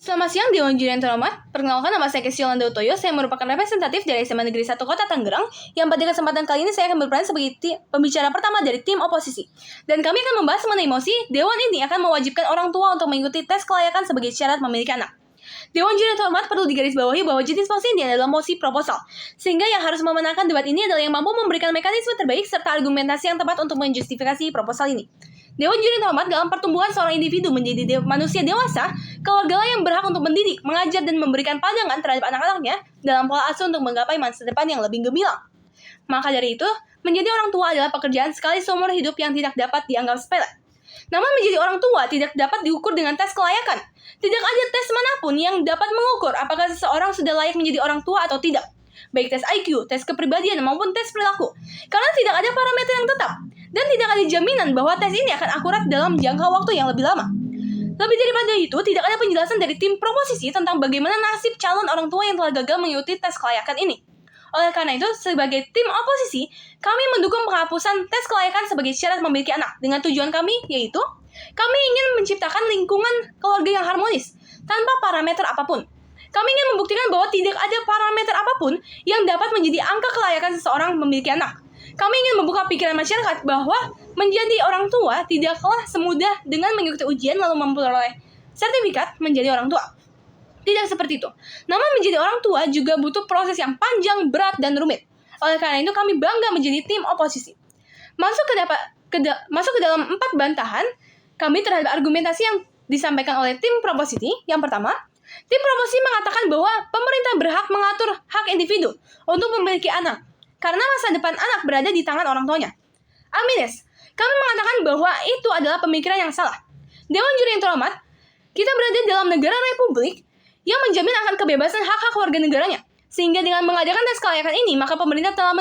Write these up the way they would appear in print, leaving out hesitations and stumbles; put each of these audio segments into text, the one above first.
Selamat siang Dewan Juri yang terhormat. Perkenalkan, nama saya Kesio Landa Utoyo. Saya merupakan representatif dari SMA Negeri 1 Kota Tangerang, yang pada kesempatan kali ini saya akan berperan sebagai pembicara pertama dari tim oposisi. Dan kami akan membahas mengenai mosi, Dewan ini akan mewajibkan orang tua untuk mengikuti tes kelayakan sebagai syarat memiliki anak. Dewan Juri yang terhormat, perlu digarisbawahi bahwa jenis mosi ini adalah mosi proposal, sehingga yang harus memenangkan debat ini adalah yang mampu memberikan mekanisme terbaik serta argumentasi yang tepat untuk menjustifikasi proposal ini. Dewan Juri yang terhormat, dalam pertumbuhan seorang individu menjadi manusia dewasa, keluargalah yang berhak untuk mendidik, mengajar, dan memberikan pandangan terhadap anak-anaknya dalam pola asuh untuk menggapai masa depan yang lebih gemilang. Maka dari itu, menjadi orang tua adalah pekerjaan sekali seumur hidup yang tidak dapat dianggap sepele. Namun menjadi orang tua tidak dapat diukur dengan tes kelayakan. Tidak ada tes manapun yang dapat mengukur apakah seseorang sudah layak menjadi orang tua atau tidak. Baik tes IQ, tes kepribadian, maupun tes perilaku. Karena tidak ada parameter yang tetap. Dan tidak ada jaminan bahwa tes ini akan akurat dalam jangka waktu yang lebih lama. Lebih daripada itu, tidak ada penjelasan dari tim proposisi tentang bagaimana nasib calon orang tua yang telah gagal mengikuti tes kelayakan ini. Oleh karena itu, sebagai tim oposisi, kami mendukung penghapusan tes kelayakan sebagai syarat memiliki anak dengan tujuan kami, yaitu kami ingin menciptakan lingkungan keluarga yang harmonis, tanpa parameter apapun. Kami ingin membuktikan bahwa tidak ada parameter apapun yang dapat menjadi angka kelayakan seseorang memiliki anak. Kami ingin membuka pikiran masyarakat bahwa menjadi orang tua tidaklah semudah dengan mengikuti ujian lalu memperoleh sertifikat menjadi orang tua. Tidak seperti itu. Namun menjadi orang tua juga butuh proses yang panjang, berat, dan rumit. Oleh karena itu kami bangga menjadi tim oposisi. Masuk ke dalam 4 bantahan kami terhadap argumentasi yang disampaikan oleh tim proposisi. Yang pertama, tim proposisi mengatakan bahwa pemerintah berhak mengatur hak individu untuk memiliki anak, karena masa depan anak berada di tangan orang tuanya. Amines, kami mengatakan bahwa itu adalah pemikiran yang salah. Dewan Juri yang terhormat, kita berada dalam negara republik yang menjamin akan kebebasan hak-hak warga negaranya. Sehingga dengan mengadakan tes kelayakan ini, maka pemerintah telah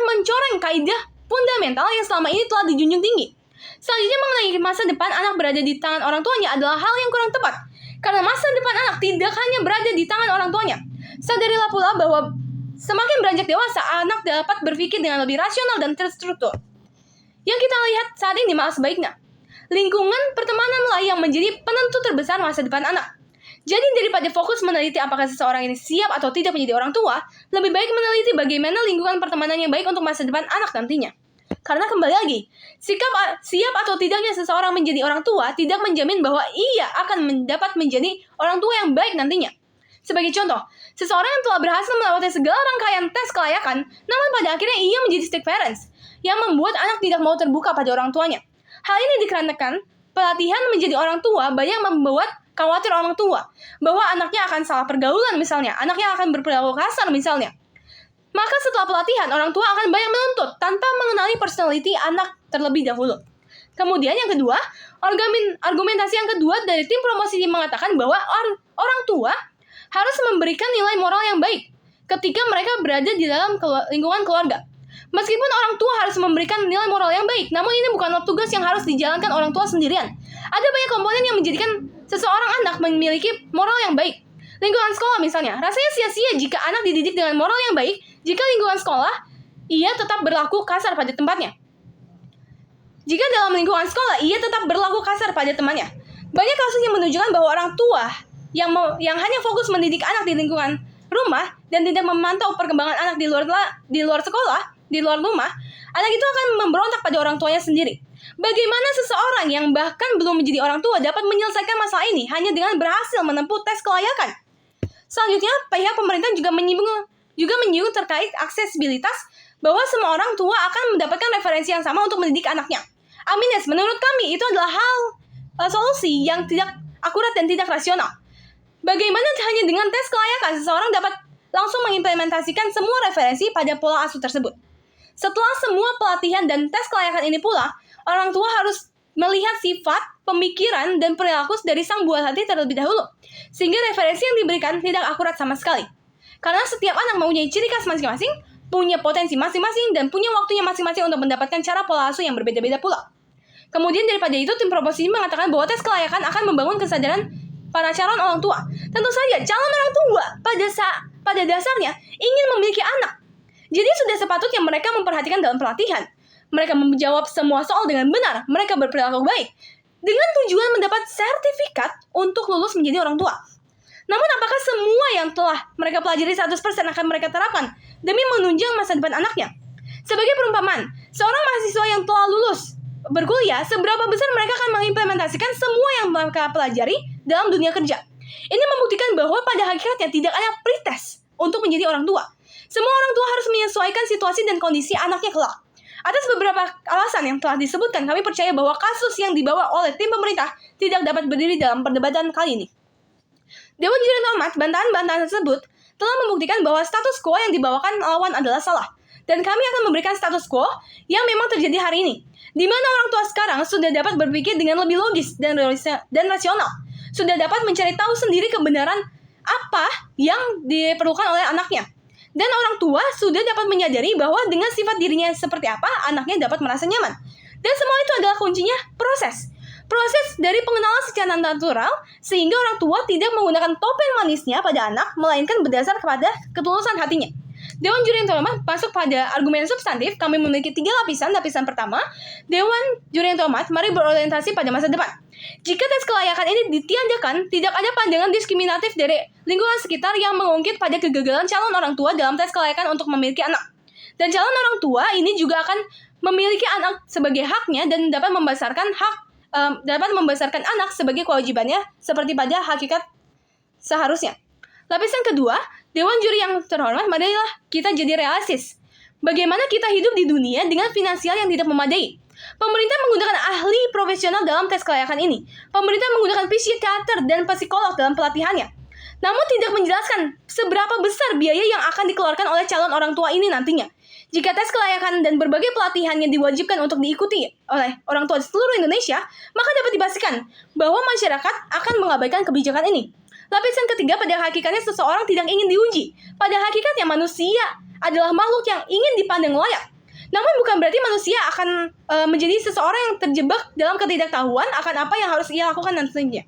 mencoreng kaidah fundamental yang selama ini telah dijunjung tinggi. Selanjutnya, mengenai masa depan anak berada di tangan orang tuanya adalah hal yang kurang tepat. Karena masa depan anak tidak hanya berada di tangan orang tuanya. Sadarilah pula bahwa semakin beranjak dewasa, anak dapat berpikir dengan lebih rasional dan terstruktur. Yang kita lihat saat ini malah sebaliknya. Lingkungan pertemananlah yang menjadi penentu terbesar masa depan anak. Jadi daripada fokus meneliti apakah seseorang ini siap atau tidak menjadi orang tua, lebih baik meneliti bagaimana lingkungan pertemanan yang baik untuk masa depan anak nantinya. Karena kembali lagi, siap atau tidaknya seseorang menjadi orang tua tidak menjamin bahwa ia akan dapat menjadi orang tua yang baik nantinya. Sebagai contoh, seseorang yang telah berhasil melewati segala rangkaian tes kelayakan, namun pada akhirnya ia menjadi strict parents, yang membuat anak tidak mau terbuka pada orang tuanya. Hal ini dikarenakan pelatihan menjadi orang tua banyak membuat khawatir orang tua, bahwa anaknya akan salah pergaulan misalnya, anaknya akan berperilaku kasar misalnya. Maka setelah pelatihan, orang tua akan banyak menuntut tanpa mengenali personality anak terlebih dahulu. Kemudian yang kedua, argumentasi yang kedua dari tim promosi mengatakan bahwa orang tua harus memberikan nilai moral yang baik ketika mereka berada di dalam lingkungan keluarga. Meskipun orang tua harus memberikan nilai moral yang baik, namun ini bukanlah tugas yang harus dijalankan orang tua sendirian. Ada banyak komponen yang menjadikan seseorang anak memiliki moral yang baik. Lingkungan sekolah misalnya, rasanya sia-sia jika anak dididik dengan moral yang baik, jika lingkungan sekolah, ia tetap berlaku kasar pada tempatnya. Jika dalam lingkungan sekolah, ia tetap berlaku kasar pada temannya. Banyak kasus yang menunjukkan bahwa orang tua yang hanya fokus mendidik anak di lingkungan rumah dan tidak memantau perkembangan anak di luar sekolah, di luar rumah, anak itu akan memberontak pada orang tuanya sendiri. Bagaimana seseorang yang bahkan belum menjadi orang tua dapat menyelesaikan masalah ini hanya dengan berhasil menempuh tes kelayakan? Selanjutnya, pihak pemerintah juga menyinggung terkait aksesibilitas, bahwa semua orang tua akan mendapatkan referensi yang sama untuk mendidik anaknya. Amines, menurut kami itu adalah solusi yang tidak akurat dan tidak rasional. Bagaimana hanya dengan tes kelayakan seseorang dapat langsung mengimplementasikan semua referensi pada pola asuh tersebut? Setelah semua pelatihan dan tes kelayakan ini pula, orang tua harus melihat sifat, pemikiran, dan perilaku dari sang buah hati terlebih dahulu, sehingga referensi yang diberikan tidak akurat sama sekali. Karena setiap anak mempunyai ciri khas masing-masing, punya potensi masing-masing, dan punya waktunya masing-masing untuk mendapatkan cara pola asuh yang berbeda-beda pula. Kemudian daripada itu, tim proposisi mengatakan bahwa tes kelayakan akan membangun kesadaran para calon orang tua. Tentu saja, calon orang tua pada dasarnya ingin memiliki anak. Jadi sudah sepatutnya mereka memperhatikan dalam pelatihan. Mereka menjawab semua soal dengan benar. Mereka berperilaku baik. dengan tujuan mendapat sertifikat untuk lulus menjadi orang tua. Namun apakah semua yang telah mereka pelajari 100% akan mereka terapkan demi menunjang masa depan anaknya? Sebagai perumpamaan, seorang mahasiswa yang telah lulus berkuliah, seberapa besar mereka akan mengimplementasikan semua yang mereka pelajari dalam dunia kerja? Ini membuktikan bahwa pada hakikatnya tidak ada pretest untuk menjadi orang tua. Semua orang tua harus menyesuaikan situasi dan kondisi anaknya kelak. Atas beberapa alasan yang telah disebutkan, kami percaya bahwa kasus yang dibawa oleh tim pemerintah tidak dapat berdiri dalam perdebatan kali ini. Dewan Juri Hormat, bantahan-bantahan tersebut telah membuktikan bahwa status quo yang dibawakan lawan adalah salah. Dan kami akan memberikan status quo yang memang terjadi hari ini, di mana orang tua sekarang sudah dapat berpikir dengan lebih logis dan rasional. Sudah dapat mencari tahu sendiri kebenaran apa yang diperlukan oleh anaknya. Dan orang tua sudah dapat menyadari bahwa dengan sifat dirinya seperti apa, anaknya dapat merasa nyaman. Dan semua itu adalah kuncinya proses. Proses dari pengenalan secara natural, sehingga orang tua tidak menggunakan topeng manisnya pada anak, melainkan berdasar kepada ketulusan hatinya. Dewan Juri yang terhormat, masuk pada argumen substantif, kami memiliki 3 lapisan. Lapisan pertama, Dewan Juri yang terhormat, mari berorientasi pada masa depan. Jika tes kelayakan ini ditiadakan, tidak ada pandangan diskriminatif dari lingkungan sekitar yang mengungkit pada kegagalan calon orang tua dalam tes kelayakan untuk memiliki anak. Dan calon orang tua ini juga akan memiliki anak sebagai haknya dan dapat membesarkan anak sebagai kewajibannya seperti pada hakikat seharusnya. Lapisan kedua, Dewan Juri yang terhormat, marilah kita jadi realistis. Bagaimana kita hidup di dunia dengan finansial yang tidak memadai? Pemerintah menggunakan ahli profesional dalam tes kelayakan ini. Pemerintah menggunakan psikiater dan psikolog dalam pelatihannya. Namun tidak menjelaskan seberapa besar biaya yang akan dikeluarkan oleh calon orang tua ini nantinya. Jika tes kelayakan dan berbagai pelatihannya diwajibkan untuk diikuti oleh orang tua di seluruh Indonesia, maka dapat dipastikan bahwa masyarakat akan mengabaikan kebijakan ini. Lapisan ketiga, pada hakikatnya seseorang tidak ingin diuji. Pada hakikatnya manusia adalah makhluk yang ingin dipandang layak. Namun bukan berarti manusia akan menjadi seseorang yang terjebak dalam ketidaktahuan akan apa yang harus ia lakukan nantinya.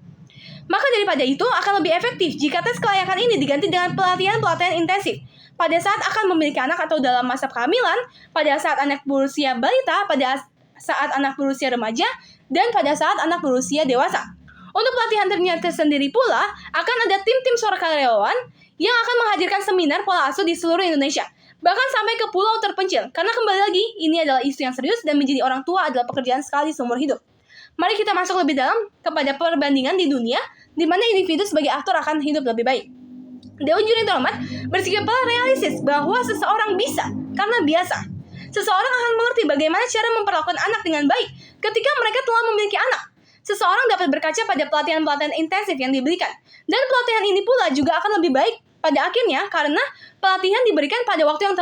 Maka daripada itu akan lebih efektif jika tes kelayakan ini diganti dengan pelatihan-pelatihan intensif pada saat akan memiliki anak atau dalam masa kehamilan, pada saat anak berusia balita, pada saat anak berusia remaja, dan pada saat anak berusia dewasa. Untuk pelatihan tersendiri pula, akan ada tim-tim sukarelawan yang akan menghadirkan seminar pola asuh di seluruh Indonesia, bahkan sampai ke pulau terpencil. Karena kembali lagi, ini adalah isu yang serius dan menjadi orang tua adalah pekerjaan sekali seumur hidup. Mari kita masuk lebih dalam kepada perbandingan di dunia, di mana individu sebagai aktor akan hidup lebih baik. Dewan Juri yang terhormat bersikap realistis bahwa seseorang bisa karena biasa. Seseorang akan mengerti bagaimana cara memperlakukan anak dengan baik ketika mereka telah memiliki anak. Seseorang dapat berkaca pada pelatihan-pelatihan intensif yang diberikan. Dan pelatihan ini pula juga akan lebih baik pada akhirnya karena pelatihan diberikan pada waktu yang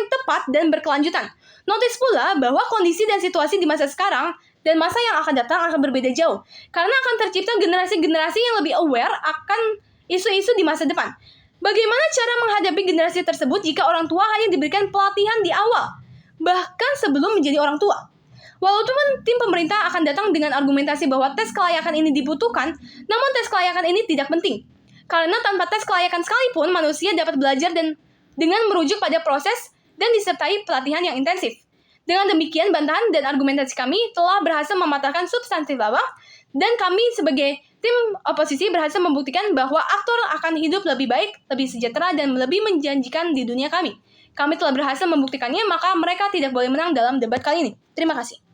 tepat dan berkelanjutan. Notice pula bahwa kondisi dan situasi di masa sekarang dan masa yang akan datang akan berbeda jauh. Karena akan tercipta generasi-generasi yang lebih aware akan isu-isu di masa depan. Bagaimana cara menghadapi generasi tersebut jika orang tua hanya diberikan pelatihan di awal, bahkan sebelum menjadi orang tua? Walaupun tim pemerintah akan datang dengan argumentasi bahwa tes kelayakan ini dibutuhkan, namun tes kelayakan ini tidak penting. Karena tanpa tes kelayakan sekalipun, manusia dapat belajar dan dengan merujuk pada proses dan disertai pelatihan yang intensif. Dengan demikian, bantahan dan argumentasi kami telah berhasil mematahkan substansi lawak, dan kami sebagai tim oposisi berhasil membuktikan bahwa aktor akan hidup lebih baik, lebih sejahtera, dan lebih menjanjikan di dunia kami. Kami telah berhasil membuktikannya, maka mereka tidak boleh menang dalam debat kali ini. Terima kasih.